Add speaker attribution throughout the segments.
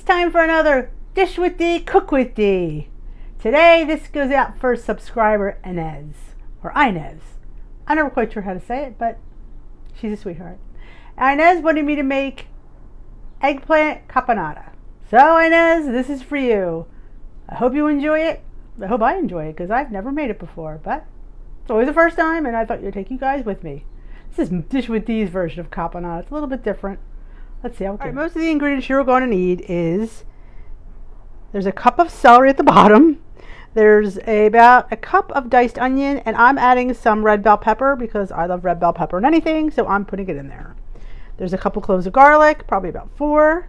Speaker 1: It's time for another Dish with Dee, Cook with Dee. Today, this goes out for subscriber Inez, or Inez. I'm never quite sure how to say it, but she's a sweetheart. Inez wanted me to make eggplant caponata. So Inez, this is for you. I hope you enjoy it. I hope I enjoy it, because I've never made it before, but it's always the first time, and I thought you'd take you guys with me. This is Dish with Dee's version of caponata. It's a little bit different. Let's see how it goes. All right, most of the ingredients you're going to need is, there's a cup of celery at the bottom. There's about a cup of diced onion, and I'm adding some red bell pepper because I love red bell pepper in anything, so I'm putting it in there. There's a couple cloves of garlic, probably about 4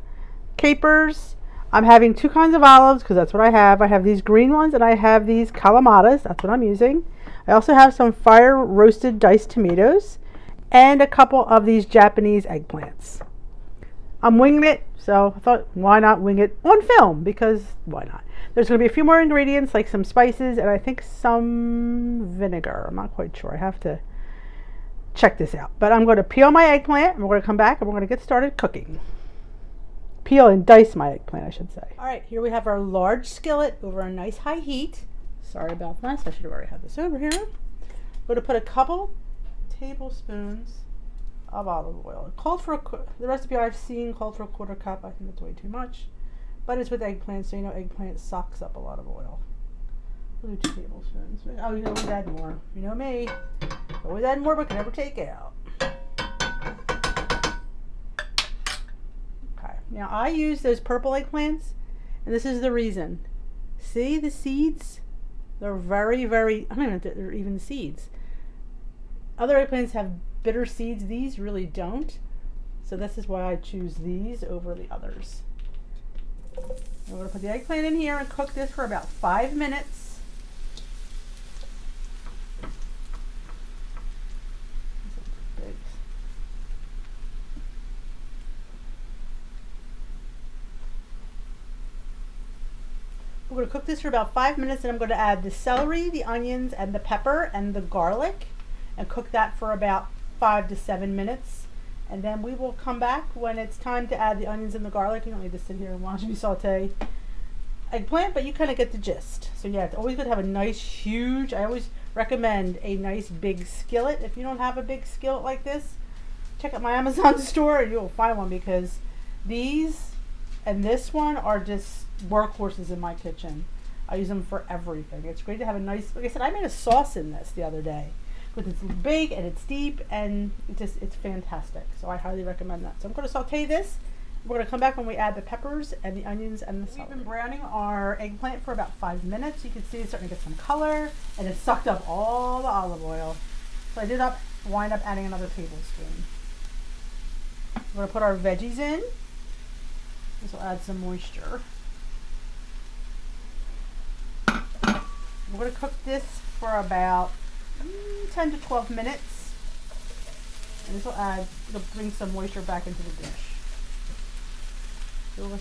Speaker 1: capers. I'm having 2 kinds of olives because that's what I have. I have these green ones and I have these calamatas. That's what I'm using. I also have some fire roasted diced tomatoes and a couple of these Japanese eggplants. I'm winging it, so I thought, why not wing it on film? Because why not? There's going to be a few more ingredients, like some spices and I think some vinegar. I'm not quite sure. I have to check this out. But I'm going to peel my eggplant, and we're going to come back and we're going to get started cooking. Peel and dice my eggplant, I should say. All right, here we have our large skillet over a nice high heat. Sorry about this. I should have already had this over here. I'm going to put a couple tablespoons of olive oil. It called for the recipe I've seen called for a 1/4 cup. I think that's way too much, but it's with eggplant, so you know eggplant sucks up a lot of oil. We'll do 2 tablespoons. Oh, you always add more. You know me. Always add more, but can never take out. Okay. Now I use those purple eggplants, and this is the reason. See the seeds? They're very, very. I don't know if they're even seeds. Other eggplants have bitter seeds. These really don't. So this is why I choose these over the others. I'm going to put the eggplant in here and cook this for about 5 minutes. We're going to cook this for about 5 minutes, and I'm going to add the celery, the onions, and the pepper, and the garlic, and cook that for about 5 to 7 minutes. And then we will come back when it's time to add the onions and the garlic. You don't need to sit here and watch me saute eggplant, but you kind of get the gist. So yeah, it's always good to have a nice, huge, I always recommend a nice big skillet. If you don't have a big skillet like this, check out my Amazon store and you'll find one, because these and this one are just workhorses in my kitchen. I use them for everything. It's great to have a nice, like I said, I made a sauce in this the other day. Because it's big and it's deep and it's fantastic. So I highly recommend that. So I'm going to saute this. We're going to come back when we add the peppers and the onions and the celery. We've been browning our eggplant for about 5 minutes. You can see it's starting to get some color, and it sucked up all the olive oil. So I did wind up adding another tablespoon. We're going to put our veggies in. This will add some moisture. We're going to cook this for about 10 to 12 minutes, and this will it'll bring some moisture back into the dish. So we're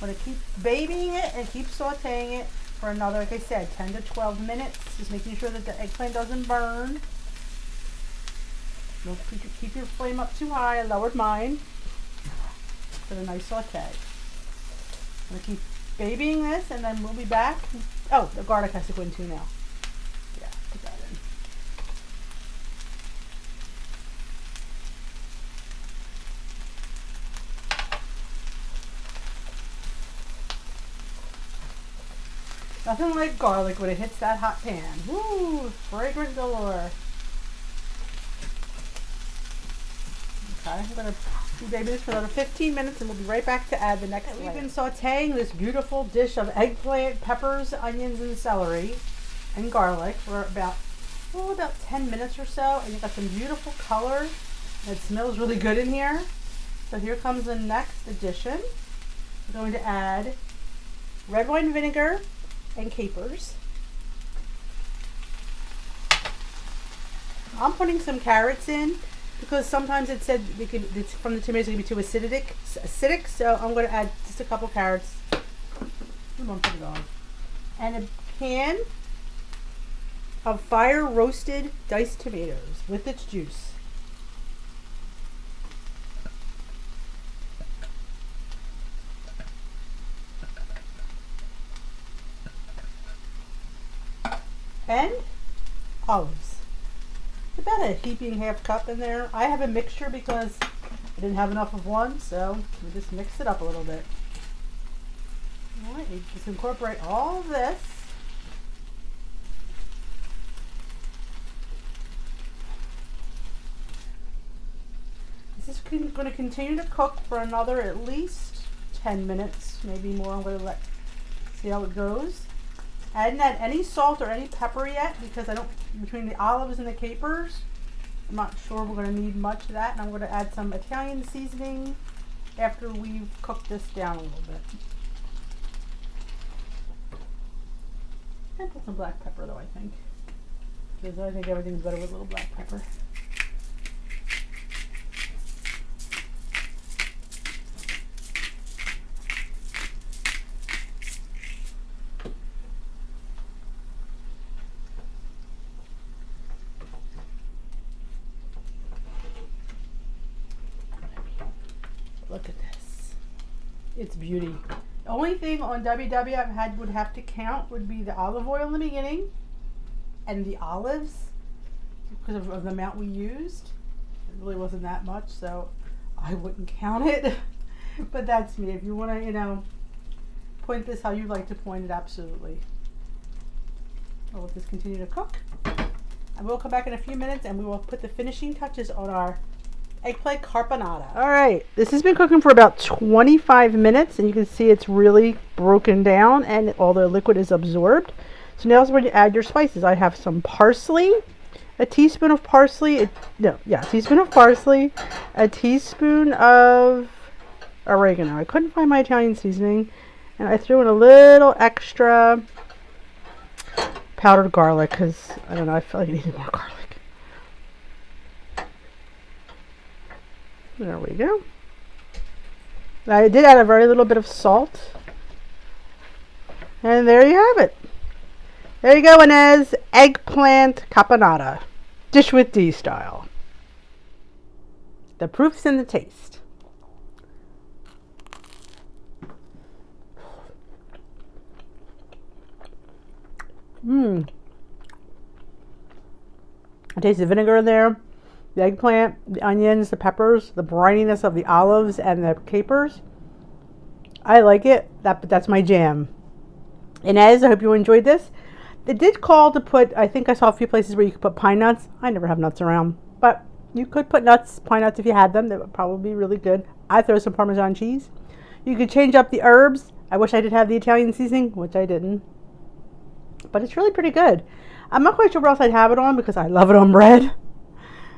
Speaker 1: going to keep babying it and keep sauteing it for another, like I said, 10 to 12 minutes, just making sure that the eggplant doesn't burn. Don't keep your flame up too high. I lowered mine for the nice saute. I'm going to keep babying this, and then we'll be back. Oh, the garlic has to go in too now. Yeah, put that in. Nothing like garlic when it hits that hot pan. Woo! Fragrant galore. Okay, I'm going to baby this for another 15 minutes, and we'll be right back to add the next layer. We've been sauteing this beautiful dish of eggplant, peppers, onions, and celery, and garlic for about 10 minutes or so, and you've got some beautiful color. It smells really good in here. So here comes the next addition. We're going to add red wine vinegar and capers. I'm putting some carrots in because sometimes it said it's from the tomatoes it can be too acidic. So I'm going to add just a couple carrots. And a can of fire roasted diced tomatoes with its juice. and olives. It's about a heaping half cup in there. I have a mixture because I didn't have enough of one, so we just mixed it up a little bit. All right, you just incorporate all of this. This is going to continue to cook for another at least 10 minutes, maybe more. I'm going to see how it goes. I didn't add any salt or any pepper yet because I don't, between the olives and the capers, I'm not sure we're going to need much of that. And I'm going to add some Italian seasoning after we've cooked this down a little bit. And put some black pepper though, I think. Because I think everything's better with a little black pepper. Look at this. It's beauty. The only thing on WW I would have to count would be the olive oil in the beginning and the olives because of the amount we used. It really wasn't that much, so I wouldn't count it. But that's me. If you want to, you know, point this how you like to point it, absolutely. I'll let this continue to cook. And we'll come back in a few minutes and we will put the finishing touches on our eggplant caponata. All right, this has been cooking for about 25 minutes and you can see it's really broken down and all the liquid is absorbed. So now is when you add your spices. I have some parsley, a teaspoon of parsley, a teaspoon of parsley, a teaspoon of oregano. I couldn't find my Italian seasoning and I threw in a little extra powdered garlic because I don't know, I feel like I needed more garlic. There we go. I did add a very little bit of salt. And there you have it. There you go, Inez. Eggplant caponata. Dish with D style. The proof's in the taste. I taste the vinegar in there. The eggplant, the onions, the peppers, the brininess of the olives and the capers. I like it. That's my jam. Inez, I hope you enjoyed this. They did call to put, I think I saw a few places where you could put pine nuts. I never have nuts around, but you could put pine nuts if you had them. They would probably be really good. I throw some Parmesan cheese. You could change up the herbs. I wish I did have the Italian seasoning, which I didn't. But it's really pretty good. I'm not quite sure what else I'd have it on because I love it on bread.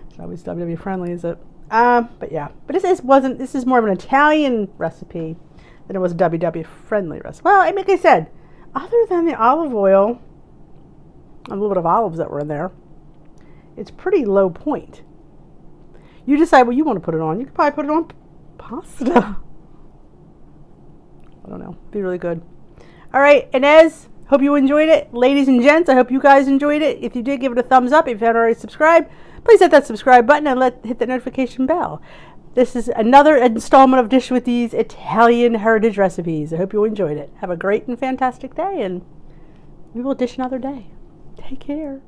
Speaker 1: It's always WW friendly, is it? But yeah. But this is more of an Italian recipe than it was a WW friendly recipe. Well, like I said, other than the olive oil, a little bit of olives that were in there, it's pretty low point. You decide what you want to put it on. You could probably put it on pasta. I don't know. Be really good. All right, Inez. Hope you enjoyed it. Ladies and gents, I hope you guys enjoyed it. If you did, give it a thumbs up. If you haven't already subscribed, please hit that subscribe button and hit the notification bell. This is another installment of Dish with These Italian Heritage Recipes. I hope you enjoyed it. Have a great and fantastic day, and we will dish another day. Take care.